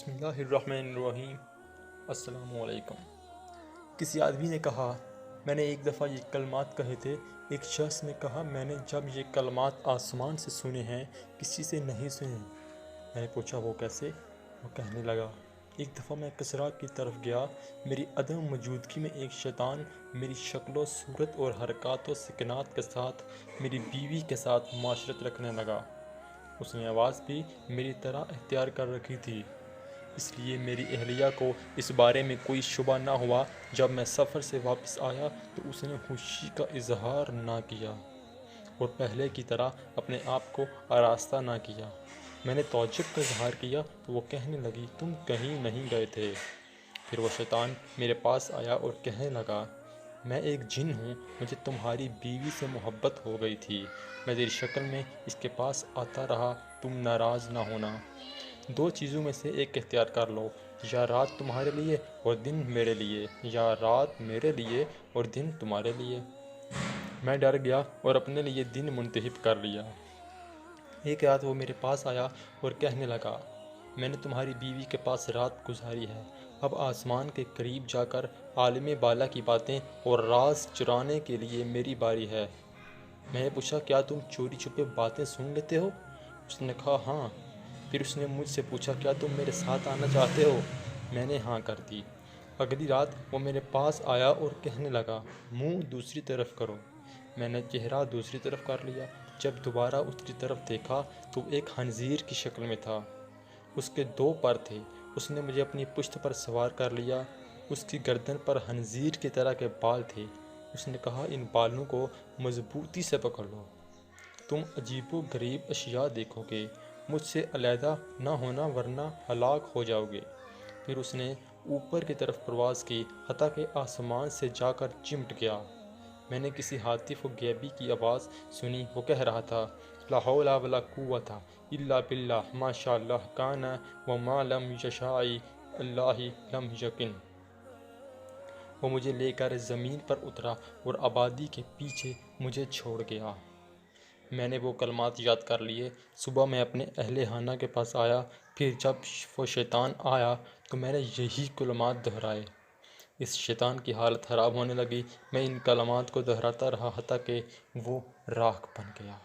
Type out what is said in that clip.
بسم اللہ الرحمن الرحیم۔ السلام علیکم۔ کسی آدمی نے کہا، میں نے ایک دفعہ یہ کلمات کہے تھے۔ ایک شخص نے کہا، میں نے جب یہ کلمات آسمان سے سنے ہیں، کسی سے نہیں سنے۔ میں نے پوچھا وہ کیسے؟ وہ کہنے لگا، ایک دفعہ میں کسرا کی طرف گیا، میری عدم موجودگی میں ایک شیطان میری شکل و صورت اور حرکات و سکنات کے ساتھ میری بیوی کے ساتھ معاشرت رکھنے لگا۔ اس نے آواز بھی میری طرح اختیار کر رکھی تھی، اس لیے میری اہلیہ کو اس بارے میں کوئی شبہ نہ ہوا۔ جب میں سفر سے واپس آیا تو اس نے خوشی کا اظہار نہ کیا اور پہلے کی طرح اپنے آپ کو آراستہ نہ کیا۔ میں نے تعجب کا اظہار کیا تو وہ کہنے لگی، تم کہیں نہیں گئے تھے؟ پھر وہ شیطان میرے پاس آیا اور کہنے لگا، میں ایک جن ہوں، مجھے تمہاری بیوی سے محبت ہو گئی تھی، میں تیری شکل میں اس کے پاس آتا رہا، تم ناراض نہ ہونا۔ دو چیزوں میں سے ایک اختیار کر لو، یا رات تمہارے لیے اور دن میرے لیے، یا رات میرے لیے اور دن تمہارے لیے۔ میں ڈر گیا اور اپنے لیے دن منتخب کر لیا۔ ایک رات وہ میرے پاس آیا اور کہنے لگا، میں نے تمہاری بیوی کے پاس رات گزاری ہے، اب آسمان کے قریب جا کر عالم بالا کی باتیں اور راز چرانے کے لیے میری باری ہے۔ میں نے پوچھا، کیا تم چوری چھپے باتیں سن لیتے ہو؟ اس نے کہا، ہاں۔ پھر اس نے مجھ سے پوچھا، کیا تم میرے ساتھ آنا چاہتے ہو؟ میں نے ہاں کر دی۔ اگلی رات وہ میرے پاس آیا اور کہنے لگا، منہ دوسری طرف کرو۔ میں نے چہرہ دوسری طرف کر لیا۔ جب دوبارہ اس کی طرف دیکھا تو وہ ایک خنزیر کی شکل میں تھا۔ اس کے دو پر تھے۔ اس نے مجھے اپنی پشت پر سوار کر لیا۔ اس کی گردن پر خنزیر کی طرح کے بال تھے۔ اس نے کہا، ان بالوں کو مضبوطی سے پکڑ لو، تم عجیب و غریب اشیاء دیکھو گے، مجھ سے علیحدہ نہ ہونا ورنہ ہلاک ہو جاؤ گے۔ پھر اس نے اوپر کی طرف پرواز کی، حتیٰ کہ آسمان سے جا کر چمٹ گیا۔ میں نے کسی ہاتف و غیبی کی آواز سنی، وہ کہہ رہا تھا، لا حول ولا قوۃ الا باللہ، ما شاء اللہ کان وما لم یشاء اللہ لم یکن۔ وہ مجھے لے کر زمین پر اترا اور آبادی کے پیچھے مجھے چھوڑ گیا۔ میں نے وہ کلمات یاد کر لیے۔ صبح میں اپنے اہل خانہ کے پاس آیا، پھر جب وہ شیطان آیا تو میں نے یہی کلمات دہرائے۔ اس شیطان کی حالت خراب ہونے لگی۔ میں ان کلمات کو دہراتا رہا حتیٰ کہ وہ راکھ بن گیا۔